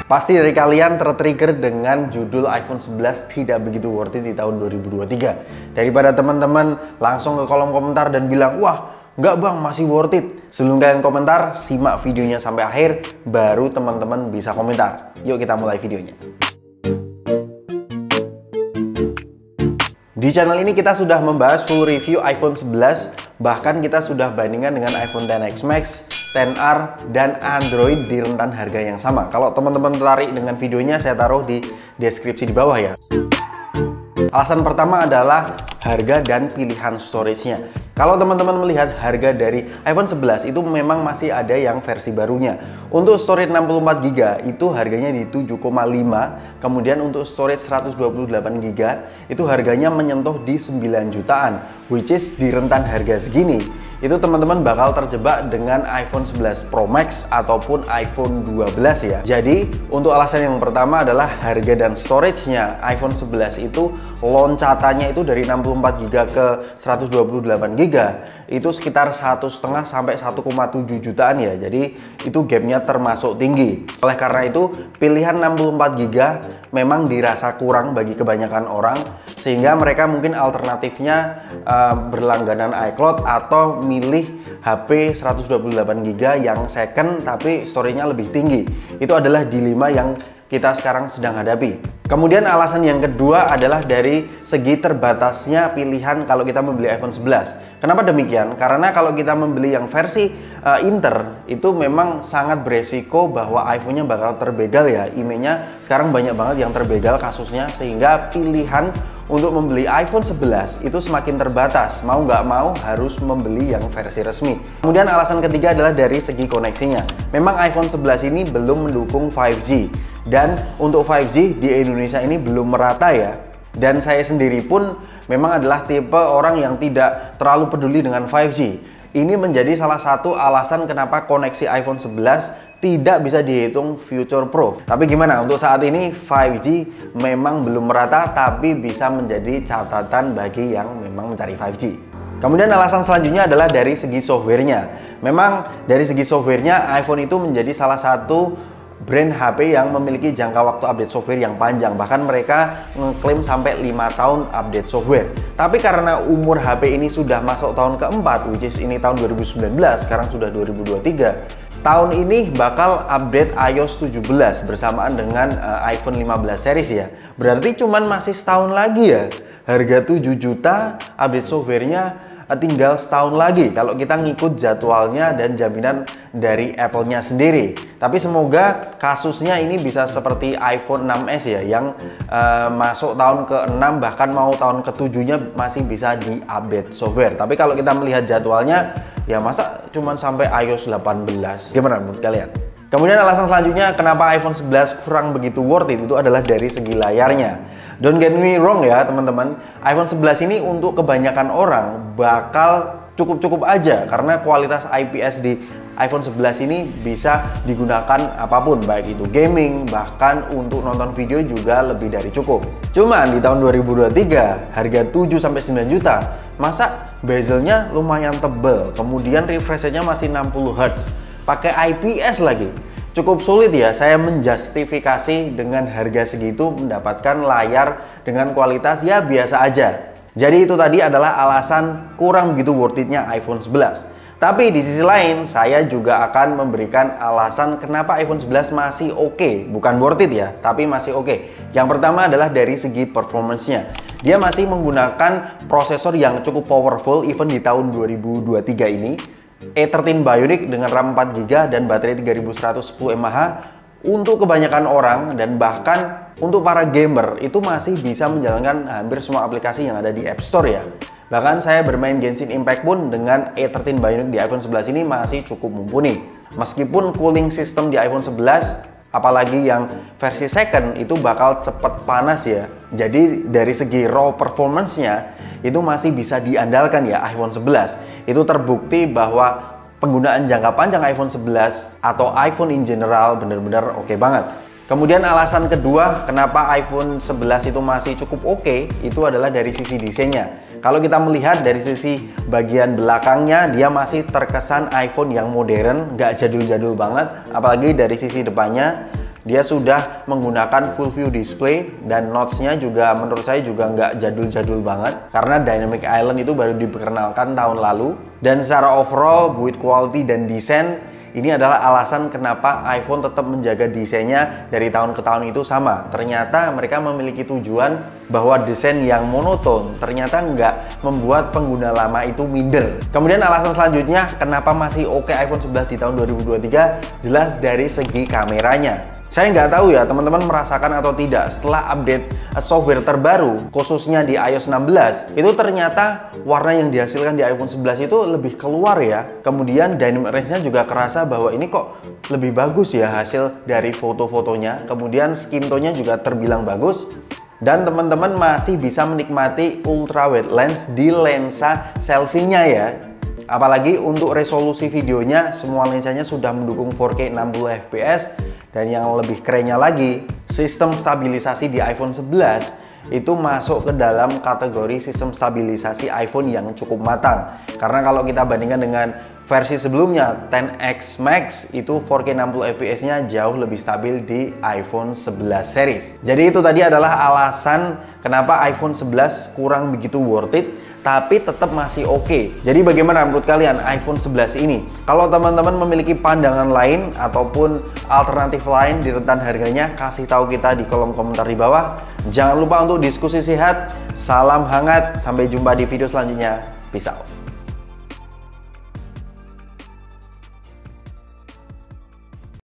Pasti dari kalian tertrigger dengan judul iPhone 11 tidak begitu worth it di tahun 2023. Daripada teman-teman langsung ke kolom komentar dan bilang, wah nggak bang, masih worth it. Sebelum kalian komentar, simak videonya sampai akhir, baru teman-teman bisa komentar. Yuk kita mulai videonya. Di channel ini kita sudah membahas full review iPhone 11, bahkan kita sudah bandingkan dengan iPhone XS Max, XR, dan Android di rentan harga yang sama. Kalau teman-teman tertarik dengan videonya, saya taruh di deskripsi di bawah ya. Alasan pertama adalah harga dan pilihan storage-nya. Kalau teman-teman melihat harga dari iPhone 11 itu memang masih ada yang versi barunya. Untuk storage 64GB itu harganya di 7,5, kemudian untuk storage 128GB itu harganya menyentuh di 9 jutaan, which is di rentan harga segini itu teman-teman bakal terjebak dengan iPhone 11 Pro Max ataupun iPhone 12 ya. Jadi untuk alasan yang pertama adalah harga dan storage-nya. iPhone 11 itu loncatannya itu dari 64GB ke 128GB itu sekitar 1,5 sampai 1,7 jutaan ya. Jadi itu gapnya termasuk tinggi. Oleh karena itu pilihan 64GB memang dirasa kurang bagi kebanyakan orang, sehingga mereka mungkin alternatifnya berlangganan iCloud atau milih HP 128GB yang second tapi storage-nya lebih tinggi. Itu adalah dilema yang kita sekarang sedang hadapi. Kemudian alasan yang kedua adalah dari segi terbatasnya pilihan kalau kita membeli iPhone 11. Kenapa demikian? Karena kalau kita membeli yang versi Inter itu memang sangat beresiko bahwa iPhone-nya bakal terbegal ya. IMEI-nya sekarang banyak banget yang terbegal kasusnya, sehingga pilihan untuk membeli iPhone 11 itu semakin terbatas. Mau nggak mau harus membeli yang versi resmi. Kemudian alasan ketiga adalah dari segi koneksinya. Memang iPhone 11 ini belum mendukung 5G. Dan untuk 5G di Indonesia ini belum merata ya. Dan saya sendiri pun memang adalah tipe orang yang tidak terlalu peduli dengan 5G. Ini menjadi salah satu alasan kenapa koneksi iPhone 11 tidak bisa dihitung future proof. Tapi gimana, untuk saat ini 5G memang belum merata, tapi bisa menjadi catatan bagi yang memang mencari 5G. Kemudian alasan selanjutnya adalah dari segi softwarenya. Memang dari segi softwarenya iPhone itu menjadi salah satu brand HP yang memiliki jangka waktu update software yang panjang. Bahkan mereka ngeklaim sampai 5 tahun update software. Tapi karena umur HP ini sudah masuk tahun keempat, which is ini tahun 2019, sekarang sudah 2023. Tahun ini bakal update iOS 17 bersamaan dengan iPhone 15 series ya. Berarti cuman masih setahun lagi ya. Harga 7 juta, update softwarenya tinggal setahun lagi kalau kita ngikut jadwalnya dan jaminan dari Apple-nya sendiri. Tapi semoga kasusnya ini bisa seperti iPhone 6s ya, yang masuk tahun ke-6 bahkan mau tahun ke-7-nya masih bisa di-update software. Tapi kalau kita melihat jadwalnya, ya masa cuman sampai iOS 18? Gimana menurut kalian? Kemudian alasan selanjutnya kenapa iPhone 11 kurang begitu worth it itu adalah dari segi layarnya. Don't get me wrong ya teman-teman, iPhone 11 ini untuk kebanyakan orang bakal cukup-cukup aja karena kualitas IPS di iPhone 11 ini bisa digunakan apapun, baik itu gaming, bahkan untuk nonton video juga lebih dari cukup. Cuman di tahun 2023 harga 7-9 juta, masa bezelnya lumayan tebel, kemudian refresh rate-nya masih 60Hz, pakai IPS lagi. Cukup sulit ya saya menjustifikasi dengan harga segitu mendapatkan layar dengan kualitas ya biasa aja. Jadi itu tadi adalah alasan kurang begitu worth it-nya iPhone 11. Tapi di sisi lain saya juga akan memberikan alasan kenapa iPhone 11 masih oke. Bukan worth it ya, tapi masih oke. Yang pertama adalah dari segi performance-nya. Dia masih menggunakan prosesor yang cukup powerful even di tahun 2023 ini. A13 Bionic dengan RAM 4GB dan baterai 3110 mAh untuk kebanyakan orang dan bahkan untuk para gamer itu masih bisa menjalankan hampir semua aplikasi yang ada di App Store ya. Bahkan saya bermain Genshin Impact pun dengan A13 Bionic di iPhone 11 ini masih cukup mumpuni. Meskipun cooling system di iPhone 11 apalagi yang versi second itu bakal cepet panas ya. Jadi dari segi raw performance-nya itu masih bisa diandalkan ya iPhone 11. Itu terbukti bahwa penggunaan jangka panjang iPhone 11 atau iPhone in general benar-benar oke banget. Kemudian alasan kedua kenapa iPhone 11 itu masih cukup oke itu adalah dari sisi desainnya. Kalau kita melihat dari sisi bagian belakangnya, dia masih terkesan iPhone yang modern, nggak jadul-jadul banget. Apalagi dari sisi depannya Dia sudah menggunakan full view display dan notch-nya juga menurut saya juga nggak jadul-jadul banget karena Dynamic Island itu baru diperkenalkan tahun lalu. Dan secara overall, build quality dan desain ini adalah alasan kenapa iPhone tetap menjaga desainnya dari tahun ke tahun itu sama. Ternyata mereka memiliki tujuan bahwa desain yang monoton ternyata nggak membuat pengguna lama itu minder. Kemudian alasan selanjutnya kenapa masih oke iPhone 11 di tahun 2023 jelas dari segi kameranya. Saya nggak tahu ya teman-teman merasakan atau tidak setelah update software terbaru khususnya di iOS 16 itu ternyata warna yang dihasilkan di iPhone 11 itu lebih keluar ya. Kemudian dynamic range-nya juga kerasa bahwa ini kok lebih bagus ya hasil dari foto-fotonya. Kemudian skin tone-nya juga terbilang bagus. Dan teman-teman masih bisa menikmati ultra wide lens di lensa selfie-nya ya. Apalagi untuk resolusi videonya, semua lensanya sudah mendukung 4K 60 fps. Dan yang lebih kerennya lagi, sistem stabilisasi di iPhone 11 itu masuk ke dalam kategori sistem stabilisasi iPhone yang cukup matang. Karena kalau kita bandingkan dengan versi sebelumnya, XS Max itu 4K 60 fps-nya jauh lebih stabil di iPhone 11 series. Jadi itu tadi adalah alasan kenapa iPhone 11 kurang begitu worth it, tapi tetap masih oke. Jadi bagaimana menurut kalian iPhone 11 ini? Kalau teman-teman memiliki pandangan lain ataupun alternatif lain di rentan harganya, kasih tahu kita di kolom komentar di bawah. Jangan lupa untuk diskusi sehat, salam hangat, sampai jumpa di video selanjutnya. Peace out.